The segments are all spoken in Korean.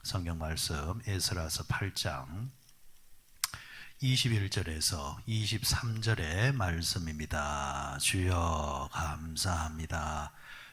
성경 말씀 에스라서 8장 21절에서 23절의 말씀입니다. 주여 감사합니다.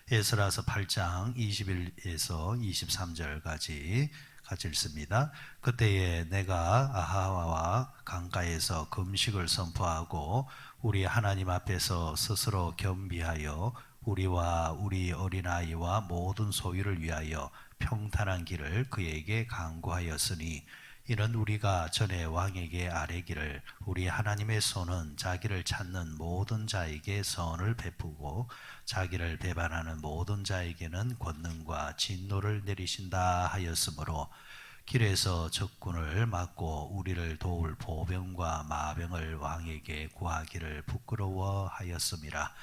에스라서 8장 21에서 23절까지 같이 읽습니다. 그때에 내가 아하와 강가에서 금식을 선포하고 우리 하나님 앞에서 스스로 겸비하여 우리와 우리 어린아이와 모든 소유를 위하여 평탄한 길을 그에게 강구하였으니 이는 우리가 전에 왕에게 아뢰기를 우리 하나님의 손은 자기를 찾는 모든 자에게 선을 베푸고 자기를 배반하는 모든 자에게는 권능과 진노를 내리신다 하였으므로 길에서 적군을 막고 우리를 도울 보병과 마병을 왕에게 구하기를 부끄러워하였음이라.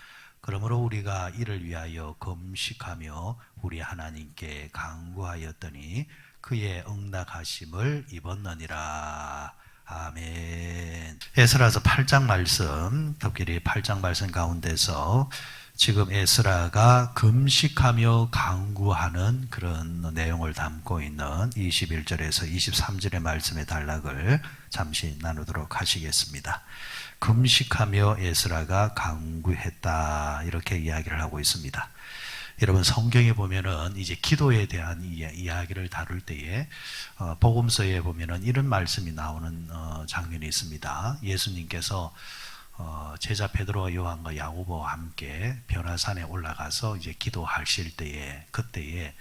그러므로 우리가 이를 위하여 금식하며 우리 하나님께 간구하였더니 그의 응답하심을 입었느니라. 아멘. 에스라서 8장 말씀, 특별히 8장 말씀 가운데서 지금 에스라가 금식하며 간구하는 그런 내용을 담고 있는 21절에서 23절의 말씀의 단락을 잠시 나누도록 하시겠습니다. 금식하며 에스라가 간구했다, 이렇게 이야기를 하고 있습니다. 여러분, 성경에 보면은 이제 기도에 대한 이야기를 다룰 때에 복음서에 보면은 이런 말씀이 나오는 장면이 있습니다. 예수님께서 제자 베드로와 요한과 야고보와 함께 변화산에 올라가서 이제 기도하실 때에, 그때에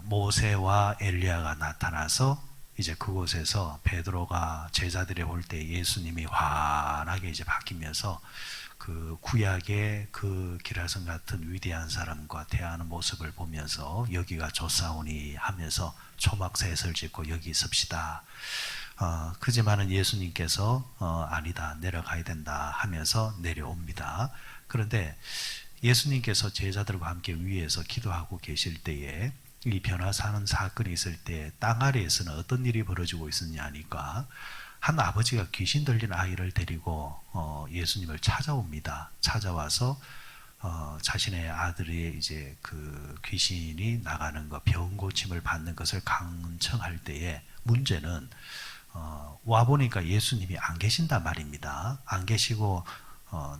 모세와 엘리야가 나타나서 이제 그곳에서 베드로가 제자들이 올 때 예수님이 환하게 이제 바뀌면서 그 구약의 그 기라성 같은 위대한 사람과 대하는 모습을 보면서 여기가 좋사오니 하면서 초막셋을 짓고 여기 있읍시다. 그지만은 예수님께서 아니다, 내려가야 된다 하면서 내려옵니다. 그런데 예수님께서 제자들과 함께 위에서 기도하고 계실 때에 이 변화사는 사건이 있을 때 땅 아래에서는 어떤 일이 벌어지고 있었냐니까 한 아버지가 귀신 들린 아이를 데리고 예수님을 찾아옵니다. 찾아와서 자신의 아들이 이제 그 귀신이 나가는 것, 병 고침을 받는 것을 간청할 때에 문제는 와 보니까 예수님이 안 계신단 말입니다. 안 계시고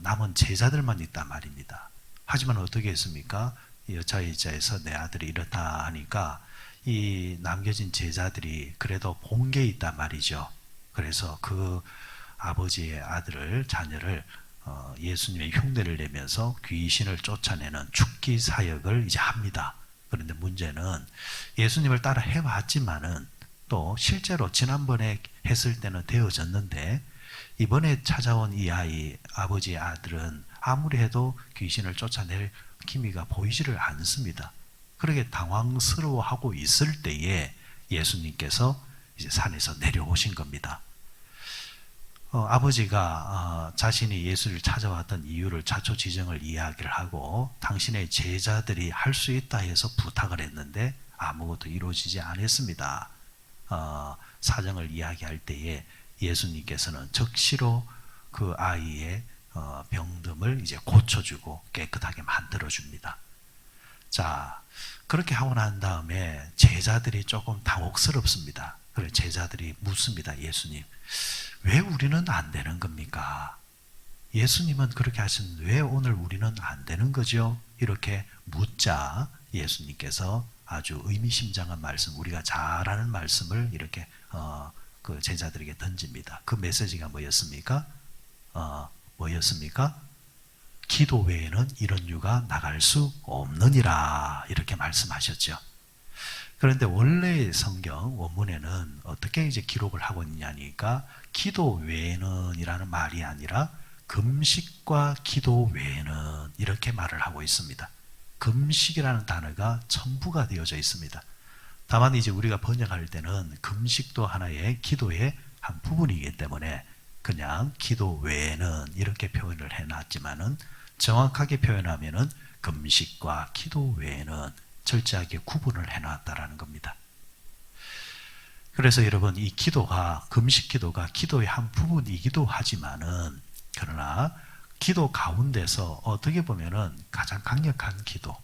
남은 제자들만 있단 말입니다. 하지만 어떻게 했습니까? 여자에서 내 아들이 이렇다 하니까 이 남겨진 제자들이 그래도 본 게 있단 말이죠. 그래서 그 아버지의 아들을, 자녀를 예수님의 흉내를 내면서 귀신을 쫓아내는 죽기 사역을 이제 합니다. 그런데 문제는 예수님을 따라 해왔지만은 또 실제로 지난번에 했을 때는 되어졌는데 이번에 찾아온 이 아이, 아버지의 아들은 아무리 해도 귀신을 쫓아낼 기미가 보이지를 않습니다. 그렇게 당황스러워하고 있을 때에 예수님께서 이제 산에서 내려오신 겁니다. 아버지가 자신이 예수를 찾아왔던 이유를 자초지정을 이야기를 하고 당신의 제자들이 할 수 있다 해서 부탁을 했는데 아무것도 이루어지지 않았습니다. 사정을 이야기할 때에 예수님께서는 즉시로 그 아이의 병듦을 이제 고쳐주고 깨끗하게 만들어줍니다. 자, 그렇게 하고 난 다음에 제자들이 조금 당혹스럽습니다. 그래, 제자들이 묻습니다. 예수님, 왜 우리는 안 되는 겁니까? 예수님은 그렇게 하시는데 왜 오늘 우리는 안 되는 거죠? 이렇게 묻자 예수님께서 아주 의미심장한 말씀, 우리가 잘 아는 말씀을 이렇게 그 제자들에게 던집니다. 그 메시지가 뭐였습니까? 기도 외에는 이런 유가 나갈 수 없느니라, 이렇게 말씀하셨죠. 그런데 원래 성경 원문에는 어떻게 이제 기록을 하고 있냐니까 기도 외에는 이라는 말이 아니라 금식과 기도 외에는 이렇게 말을 하고 있습니다. 금식이라는 단어가 첨부가 되어져 있습니다. 다만 이제 우리가 번역할 때는 금식도 하나의 기도의 한 부분이기 때문에 그냥 기도 외에는 이렇게 표현을 해놨지만은 정확하게 표현하면은 금식과 기도 외에는 철저하게 구분을 해놨다라는 겁니다. 그래서 여러분, 이 기도가, 금식 기도가 기도의 한 부분이기도 하지만은 그러나 기도 가운데서 어떻게 보면은 가장 강력한 기도,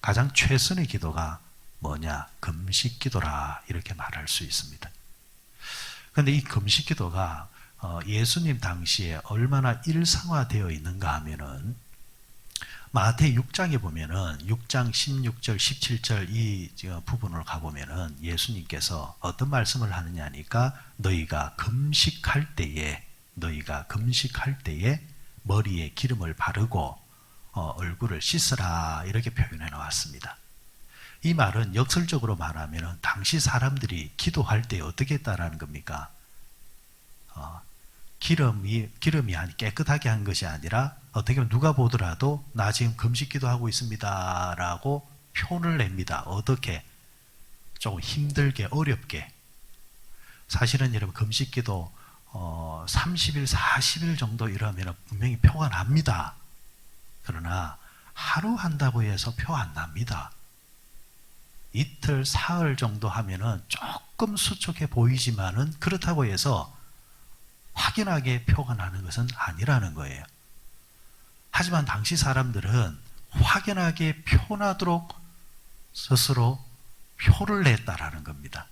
가장 최선의 기도가 뭐냐? 금식기도라 이렇게 말할 수 있습니다. 그런데 이 금식기도가 예수님 당시에 얼마나 일상화되어 있는가 하면은 마태 6장에 보면은 6장 16절 17절 이 부분을 가보면은 예수님께서 어떤 말씀을 하느냐니까 너희가 금식할 때에 머리에 기름을 바르고 얼굴을 씻으라 이렇게 표현해 놓았습니다. 이 말은 역설적으로 말하면 당시 사람들이 기도할 때 어떻게 했다라는 겁니까? 기름이 아니 깨끗하게 한 것이 아니라 어떻게 보면 누가 보더라도 나 지금 금식 기도하고 있습니다 라고 표현을 냅니다. 어떻게? 조금 힘들게 어렵게. 사실은 여러분 금식 기도 30일 40일 정도 이러면 분명히 표가 납니다. 그러나 하루 한다고 해서 표 안 납니다. 이틀 사흘 정도 하면은 조금 수척해 보이지만은 그렇다고 해서 확연하게 표가 나는 것은 아니라는 거예요. 하지만 당시 사람들은 확연하게 표나도록 스스로 표를 냈다라는 겁니다.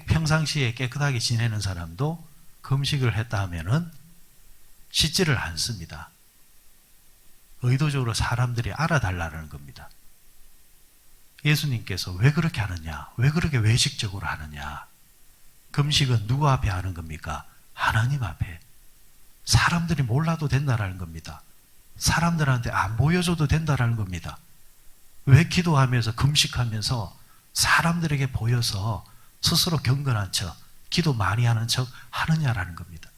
평상시에 깨끗하게 지내는 사람도 금식을 했다 하면은 씻지를 않습니다. 의도적으로 사람들이 알아달라는 겁니다. 예수님께서 왜 그렇게 하느냐? 왜 그렇게 외식적으로 하느냐? 금식은 누구 앞에 하는 겁니까? 하나님 앞에. 사람들이 몰라도 된다라는 겁니다. 사람들한테 안 보여줘도 된다라는 겁니다. 왜 기도하면서 금식하면서 사람들에게 보여서 스스로 경건한 척, 기도 많이 하는 척 하느냐라는 겁니다.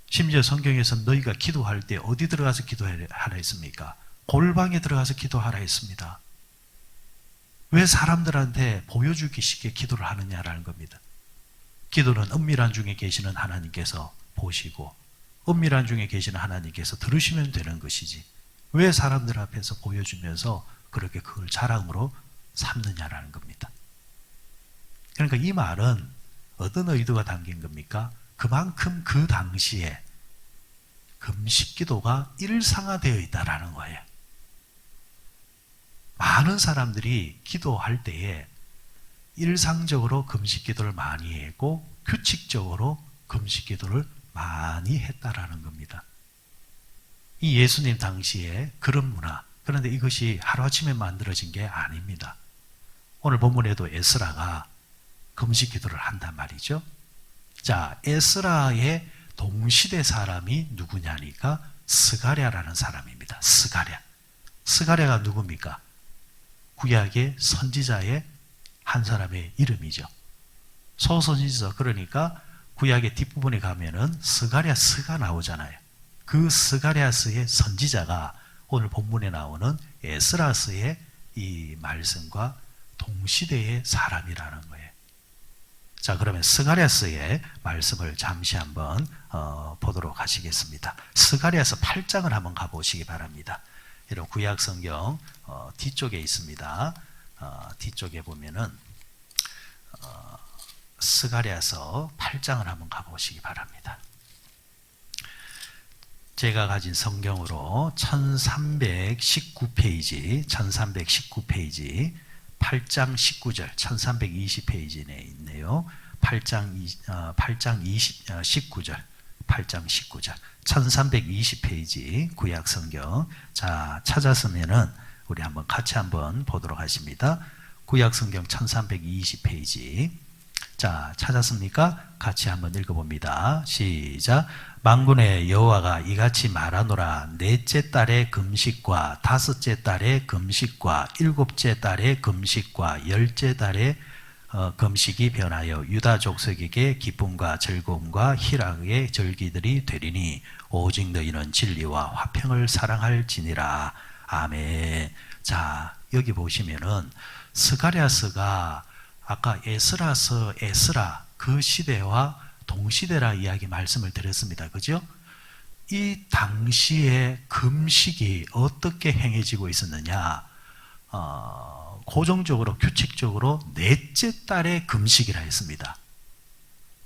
심지어 성경에서 너희가 기도할 때 어디 들어가서 기도하라 했습니까? 골방에 들어가서 기도하라 했습니다. 왜 사람들한테 보여주기 쉽게 기도를 하느냐라는 겁니다. 기도는 은밀한 중에 계시는 하나님께서 보시고 은밀한 중에 계시는 하나님께서 들으시면 되는 것이지 왜 사람들 앞에서 보여주면서 그렇게 그걸 자랑으로 삼느냐라는 겁니다. 그러니까 이 말은 어떤 의도가 담긴 겁니까? 그만큼 그 당시에 금식 기도가 일상화되어 있다라는 거예요. 많은 사람들이 기도할 때에 일상적으로 금식 기도를 많이 했고 규칙적으로 금식 기도를 많이 했다라는 겁니다. 이 예수님 당시에 그런 문화, 그런데 이것이 하루아침에 만들어진 게 아닙니다. 오늘 본문에도 에스라가 금식 기도를 한단 말이죠. 자, 에스라의 동시대 사람이 누구냐니까 스가랴라는 사람입니다. 스가랴가 누굽니까? 구약의 선지자의 한 사람의 이름이죠. 소선지자, 그러니까 구약의 뒷부분에 가면은 스가랴스가 나오잖아요. 그 스가랴스의 선지자가 오늘 본문에 나오는 에스라스의 이 말씀과 동시대의 사람이라는 거예요. 자, 그러면 스가랴스의 말씀을 잠시 한번 보도록 하시겠습니다. 스가랴서 8장을 한번 가보시기 바랍니다. 이런 구약 성경 뒤쪽에 있습니다. 뒤쪽에 보면은 스가랴서 8장을 한번 가보시기 바랍니다. 제가 가진 성경으로 1319페이지 8장 19절 1320페이지에 있네요. 8장 19절 1320페이지 구약 성경. 자, 찾았으면은 우리 한번 같이 한번 보도록 하십니다. 구약 성경 1320페이지. 자, 찾았습니까? 같이 한번 읽어봅니다. 시작. 만군의 여호와가 이같이 말하노라. 넷째 달의 금식과 다섯째 달의 금식과 일곱째 달의 금식과 열째 달의 금식이 변하여 유다 족속에게 기쁨과 즐거움과 희락의 절기들이 되리니 오직 너희는 진리와 화평을 사랑할지니라. 아멘. 자, 여기 보시면은 스가랴스가 아까 에스라서 에스라 그 시대와 동시대라 이야기 말씀을 드렸습니다. 그죠? 이 당시에 금식이 어떻게 행해지고 있었느냐? 고정적으로 규칙적으로 넷째 달에 금식이라 했습니다.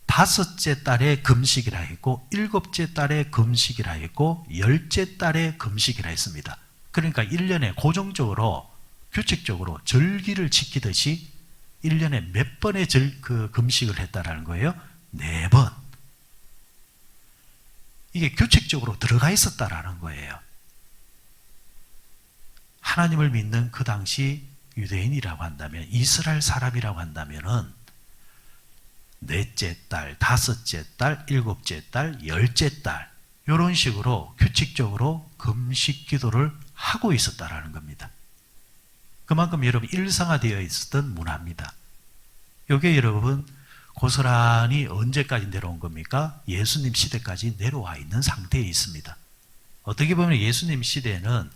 다섯째 달에 금식이라 했고 일곱째 달에 금식이라 했고 열째 달에 금식이라 했습니다. 그러니까 1년에 고정적으로 규칙적으로 절기를 지키듯이 1년에 몇 번의 금식을 했다라는 거예요? 4번. 이게 규칙적으로 들어가 있었다라는 거예요. 하나님을 믿는 그 당시 유대인이라고 한다면, 이스라엘 사람이라고 한다면은 넷째 달, 다섯째 달, 일곱째 달, 열째 달 이런 식으로 규칙적으로 금식 기도를 하고 있었다라는 겁니다. 그만큼 여러분 일상화되어 있었던 문화입니다. 이게 여러분 고스란히 언제까지 내려온 겁니까? 예수님 시대까지 내려와 있는 상태에 있습니다. 어떻게 보면 예수님 시대에는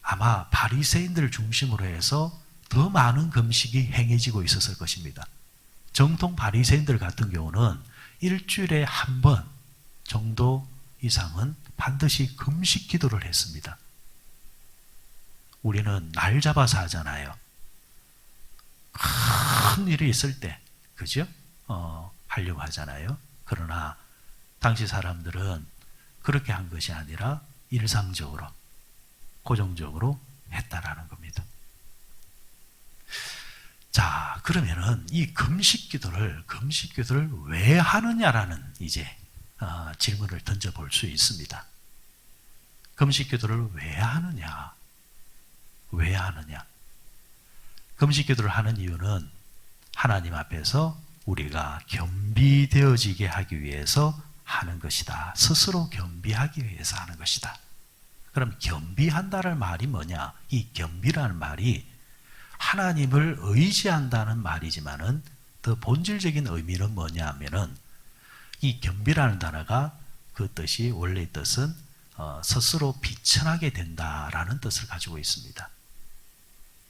아마 바리새인들을 중심으로 해서 더 많은 금식이 행해지고 있었을 것입니다. 정통 바리새인들 같은 경우는 일주일에 한 번 정도 이상은 반드시 금식 기도를 했습니다. 우리는 날 잡아서 하잖아요. 큰 일이 있을 때, 그죠? 하려고 하잖아요. 그러나 당시 사람들은 그렇게 한 것이 아니라 일상적으로, 고정적으로 했다라는 겁니다. 자, 그러면은 이 금식 기도를 왜 하느냐라는 이제 질문을 던져볼 수 있습니다. 금식 기도를 왜 하느냐? 왜 하느냐? 금식 기도를 하는 이유는 하나님 앞에서 우리가 겸비되어지게 하기 위해서 하는 것이다. 스스로 겸비하기 위해서 하는 것이다. 그럼 겸비한다는 말이 뭐냐? 이 겸비라는 말이 하나님을 의지한다는 말이지만은 더 본질적인 의미는 뭐냐 하면은 이 겸비라는 단어가 그 뜻이 원래 뜻은 스스로 비천하게 된다라는 뜻을 가지고 있습니다.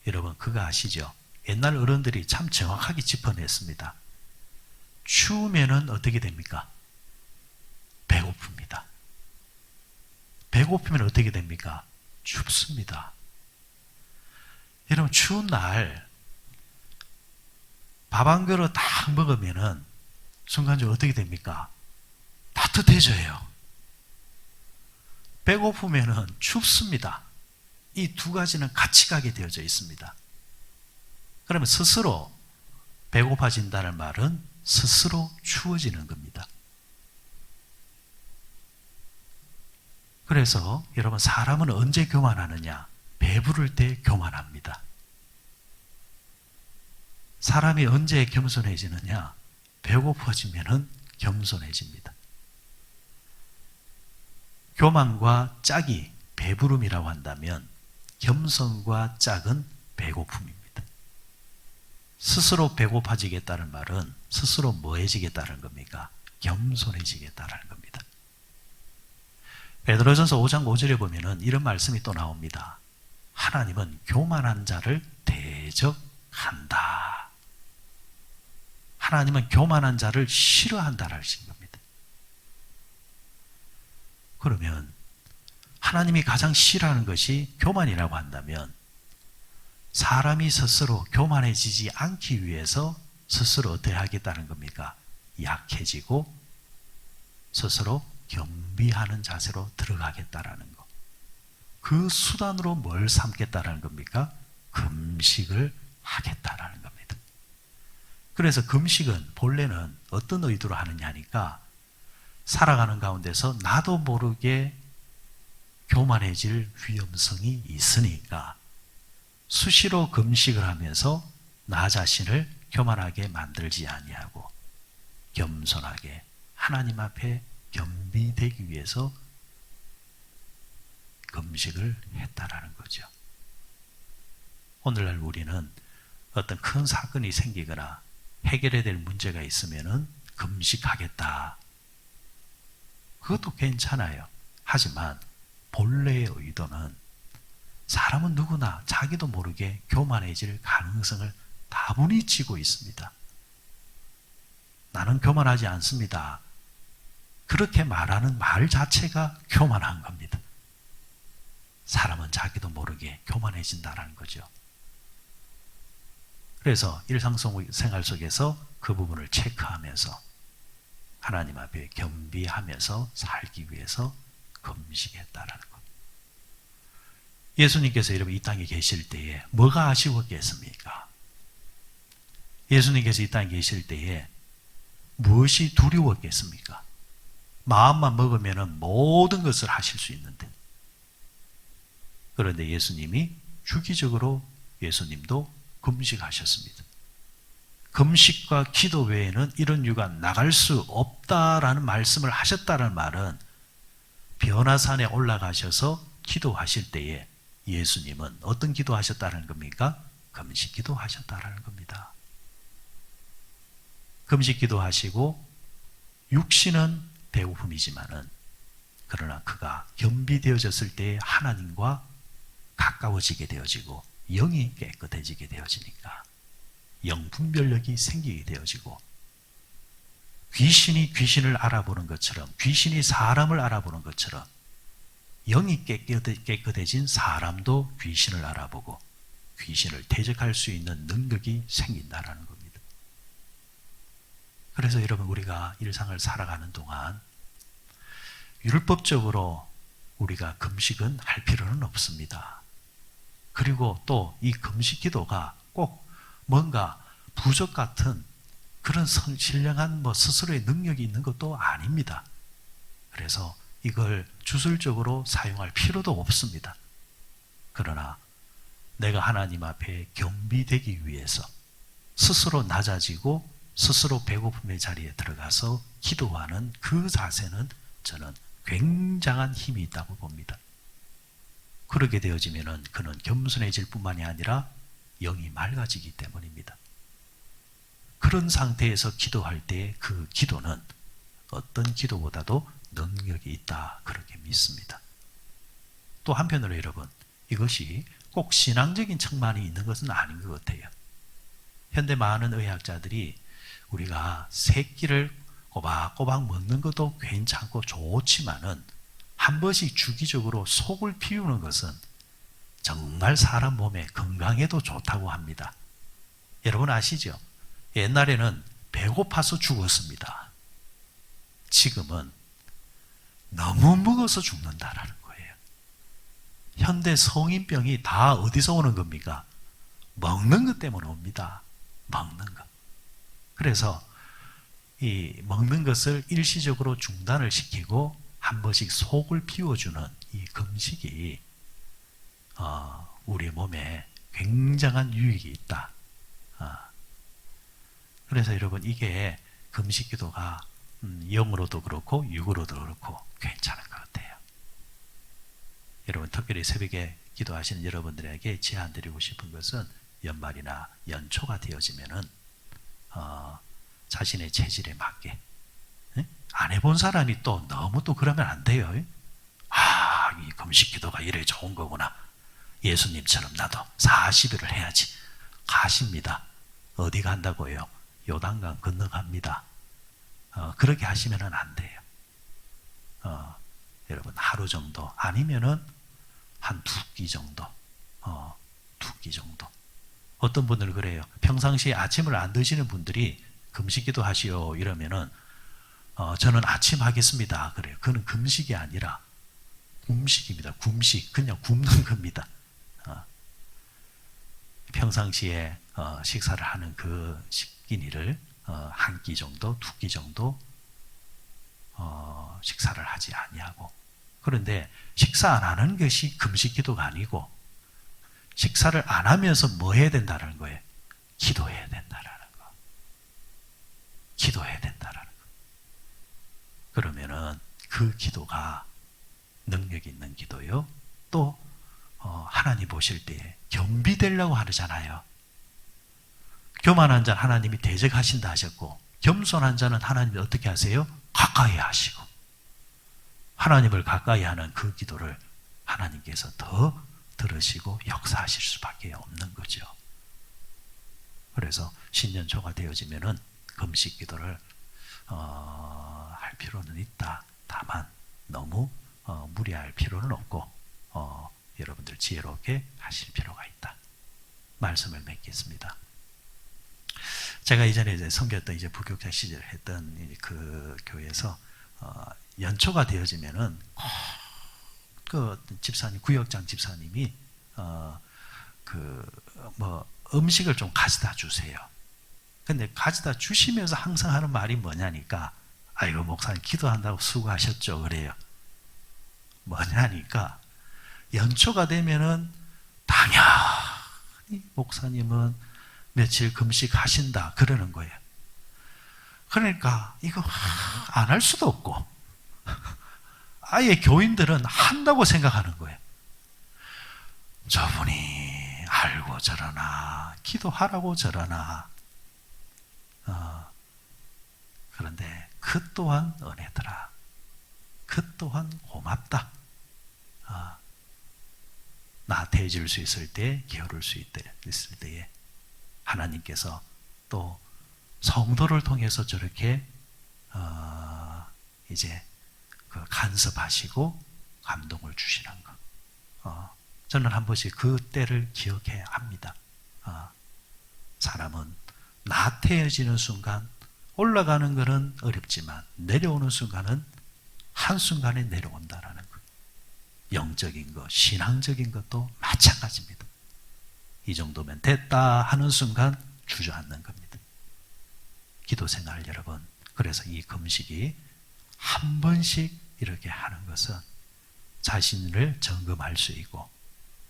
여러분 그거 아시죠? 옛날 어른들이 참 정확하게 짚어냈습니다. 추우면은 어떻게 됩니까? 배고픕니다. 배고프면 어떻게 됩니까? 춥습니다. 여러분 추운 날 밥 한 그릇 딱 먹으면은 순간적으로 어떻게 됩니까? 따뜻해져요. 배고프면은 춥습니다. 이 두 가지는 같이 가게 되어져 있습니다. 그러면 스스로 배고파진다는 말은 스스로 추워지는 겁니다. 그래서 여러분 사람은 언제 교만하느냐? 배부를 때 교만합니다. 사람이 언제 겸손해지느냐? 배고파지면은 겸손해집니다. 교만과 짝이 배부름이라고 한다면 겸손과 짝은 배고픔입니다. 스스로 배고파지겠다는 말은 스스로 뭐해지겠다는 겁니까? 겸손해지겠다는 겁니다. 베드로전서 5장 5절에 보면은 이런 말씀이 또 나옵니다. 하나님은 교만한 자를 대적한다. 하나님은 교만한 자를 싫어한다라는 겁니다. 그러면 하나님이 가장 싫어하는 것이 교만이라고 한다면 사람이 스스로 교만해지지 않기 위해서 스스로 어떻게 하겠다는 겁니까? 약해지고 스스로 겸비하는 자세로 들어가겠다라는 것. 그 수단으로 뭘 삼겠다라는 겁니까? 금식을 하겠다라는 겁니다. 그래서 금식은 본래는 어떤 의도로 하느냐니까 살아가는 가운데서 나도 모르게 교만해질 위험성이 있으니까 수시로 금식을 하면서 나 자신을 교만하게 만들지 아니하고 겸손하게 하나님 앞에 겸비되기 위해서 금식을 했다라는 거죠. 오늘날 우리는 어떤 큰 사건이 생기거나 해결해야 될 문제가 있으면은 금식하겠다. 그것도 괜찮아요. 하지만 본래의 의도는 사람은 누구나 자기도 모르게 교만해질 가능성을 다분히 쥐고 있습니다. 나는 교만하지 않습니다. 그렇게 말하는 말 자체가 교만한 겁니다. 사람은 자기도 모르게 교만해진다는 거죠. 그래서 일상생활 속에서 그 부분을 체크하면서 하나님 앞에 겸비하면서 살기 위해서 금식했다라는 것. 예수님께서 여러분 이 땅에 계실 때에 뭐가 아쉬웠겠습니까? 예수님께서 이 땅에 계실 때에 무엇이 두려웠겠습니까? 마음만 먹으면 모든 것을 하실 수 있는데. 그런데 예수님이 주기적으로 예수님도 금식하셨습니다. 금식과 기도 외에는 이런 유가 나갈 수 없다라는 말씀을 하셨다는 말은 변화산에 올라가셔서 기도하실 때에 예수님은 어떤 기도하셨다는 겁니까? 금식 기도하셨다는 겁니다. 금식 기도하시고 육신은 배고픔이지만은 그러나 그가 겸비되어졌을 때 하나님과 가까워지게 되어지고 영이 깨끗해지게 되어지니까 영분별력이 생기게 되어지고 귀신이 귀신을 알아보는 것처럼 귀신이 사람을 알아보는 것처럼 영이 깨끗해진 사람도 귀신을 알아보고 귀신을 대적할 수 있는 능력이 생긴다는 겁니다. 그래서 여러분 우리가 일상을 살아가는 동안 율법적으로 우리가 금식은 할 필요는 없습니다. 그리고 또 이 금식 기도가 꼭 뭔가 부적 같은 그런 신령한 스스로의 능력이 있는 것도 아닙니다. 그래서 이걸 주술적으로 사용할 필요도 없습니다. 그러나 내가 하나님 앞에 겸비되기 위해서 스스로 낮아지고 스스로 배고픔의 자리에 들어가서 기도하는 그 자세는 저는 굉장한 힘이 있다고 봅니다. 그렇게 되어지면 그는 겸손해질 뿐만이 아니라 영이 맑아지기 때문입니다. 그런 상태에서 기도할 때 그 기도는 어떤 기도보다도 능력이 있다 그렇게 믿습니다. 또 한편으로 여러분 이것이 꼭 신앙적인 측면이 있는 것은 아닌 것 같아요. 현대 많은 의학자들이 우리가 새끼를 꼬박꼬박 먹는 것도 괜찮고 좋지만은 한 번씩 주기적으로 속을 비우는 것은 정말 사람 몸에 건강에도 좋다고 합니다. 여러분 아시죠? 옛날에는 배고파서 죽었습니다. 지금은 너무 먹어서 죽는다라는 거예요. 현대 성인병이 다 어디서 오는 겁니까? 먹는 것 때문에 옵니다. 먹는 것. 그래서 이 먹는 것을 일시적으로 중단을 시키고 한 번씩 속을 비워주는 이 금식이 우리 몸에 굉장한 유익이 있다. 그래서 여러분 이게 금식 기도가 영으로도 그렇고 육으로도 그렇고 괜찮은 것 같아요. 여러분 특별히 새벽에 기도하시는 여러분들에게 제안드리고 싶은 것은 연말이나 연초가 되어지면은 자신의 체질에 맞게 안 해본 사람이 또 너무 또 그러면 안 돼요. 이 금식 기도가 이래 좋은 거구나. 예수님처럼 나도 40일을 해야지. 가십니다. 어디 간다고요? 요단강 건너갑니다. 그렇게 하시면 안 돼요. 여러분 하루 정도 아니면은 한 2끼 정도 2끼 정도. 어떤 분들 그래요. 평상시에 아침을 안 드시는 분들이 금식기도 하시오 이러면은 저는 아침 하겠습니다. 그래요. 그건 금식이 아니라 굶식입니다. 굶식. 그냥 굶는 겁니다. 평상시에 식사를 하는 그 식기니를 한 끼 정도, 2끼 정도 식사를 하지 아니하고. 그런데 식사 안 하는 것이 금식기도가 아니고 식사를 안 하면서 뭐 해야 된다는 거예요? 기도해야 된다라는 거. 기도해야 된다라는 거. 그러면은 그 기도가 능력 있는 기도요. 또 하나님 보실 때 겸비되려고 하잖아요. 교만한 자는 하나님이 대적하신다 하셨고 겸손한 자는 하나님이 어떻게 하세요? 가까이 하시고 하나님을 가까이 하는 그 기도를 하나님께서 더 들으시고 역사하실 수밖에 없는 거죠. 그래서 신년초가 되어지면은 금식 기도를 할 필요는 있다. 다만 너무 무리할 필요는 없고 여러분들 지혜롭게 하실 필요가 있다. 말씀을 맺겠습니다. 제가 이전에 이제 섬겼던 이제 부교육자 시절 했던 그 교회에서 연초가 되어지면은 그 집사님 구역장 집사님이 음식을 좀 가져다 주세요. 근데 가져다 주시면서 항상 하는 말이 뭐냐니까, 아이고 목사님 기도한다고 수고하셨죠 그래요. 뭐냐니까 연초가 되면은 당연히 목사님은 며칠 금식하신다 그러는 거예요. 그러니까 이거 안 할 수도 없고 아예 교인들은 한다고 생각하는 거예요. 저분이 알고 저러나 기도하라고 저러나 그런데 그 또한 은혜더라. 그 또한 고맙다. 나태해질 수 있을 때, 게으를 수 있을 때에 하나님께서 또 성도를 통해서 저렇게 이제 그 간섭하시고 감동을 주시는 거. 저는 한 번씩 그 때를 기억해야 합니다. 사람은 나태해지는 순간 올라가는 것은 어렵지만 내려오는 순간은 한순간에 내려온다라는 것. 영적인 것, 신앙적인 것도 마찬가지입니다. 이 정도면 됐다 하는 순간 주저앉는 겁니다. 기도생활 여러분, 그래서 이 금식이 한 번씩 이렇게 하는 것은 자신을 점검할 수 있고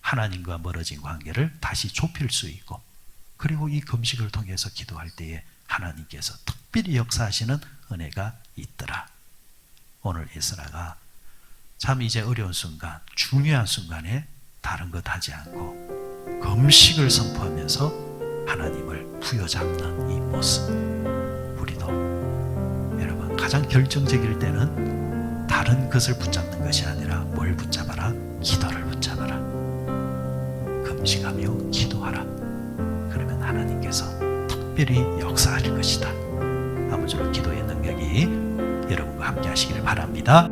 하나님과 멀어진 관계를 다시 좁힐 수 있고, 그리고 이 금식을 통해서 기도할 때에 하나님께서 특별히 역사하시는 은혜가 있더라. 오늘 에스라가 참 이제 어려운 순간, 중요한 순간에 다른 것 하지 않고 금식을 선포하면서 하나님을 부여잡는 이 모습, 우리도 여러분 가장 결정적일 때는 다른 것을 붙잡는 것이 아니라 뭘 붙잡아라? 기도를 붙잡아라. 금식하며 기도하라. 그러면 하나님께서 특별히 역사하실 것이다. 아무쪼록 기도의 능력이 여러분과 함께 하시기를 바랍니다.